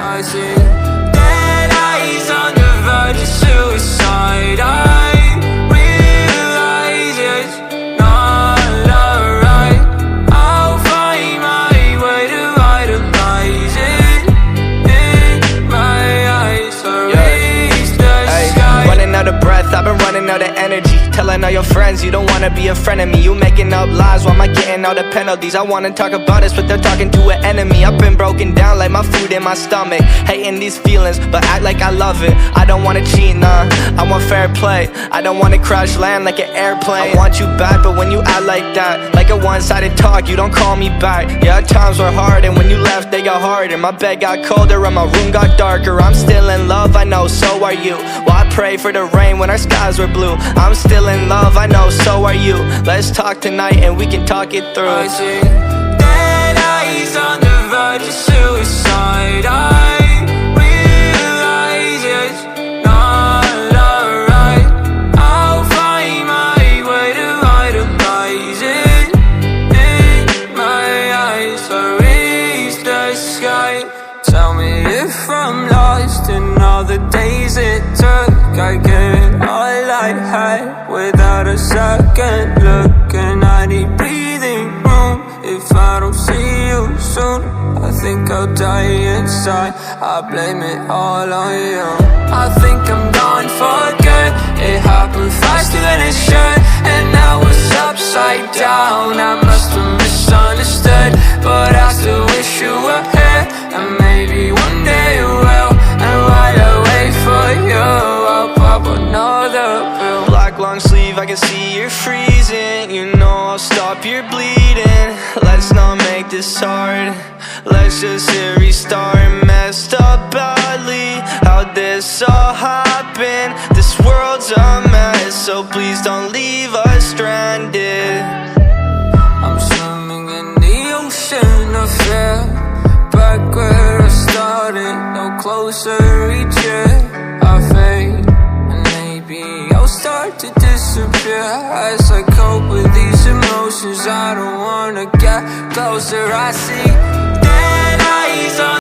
I see dead eyes on the verge of suicide. I realize it's not alright. I'll find my way to idolize it in my eyes. So reach the sky. Running out of breath, I've been running out of energy. Telling all your friends you don't wanna be a friend of me. You making up lies, why am I getting all the penalties? I wanna talk about this, but they're talking to an enemy. I've been broken down like my food in my stomach. Hating these feelings, but act like I love it. I don't wanna cheat, nah, I want fair play. I don't wanna crash land like an airplane. I want you back, but when you act like that, like a one-sided talk, you don't call me back. Yeah, times were hard, and when you left, they got harder. My bed got colder, and my room got darker. I'm still in love, I know, so are you. Well, I pray for the rain when our skies were blue. I'm still in love, I know, so are you. Let's talk tonight and we can talk it through. I see dead eyes on the verge of suicide. I realize it's not alright. I'll find my way to idolize it in my eyes. So reach the sky. Tell me if I'm lost in all the days it took. I get all I had without a second look, and I need breathing room. If I don't see you soon, I think I'll die inside. I blame it all on you. I think I'm gone for good. It happened faster than it should, and now it's upside down. I must have misunderstood, but I still wish you were here, and maybe one day you will. And while I wait for you, I'll pop another pill. Black long sleeve, I can see you're freezing. You know I'll stop your bleeding. Let's not make this hard. Let's just hit restart. Messed up badly, how'd this all happen? This world's a mess, so please don't leave us stranded. I'm swimming in the ocean of fear, back where I started, no closer reaching.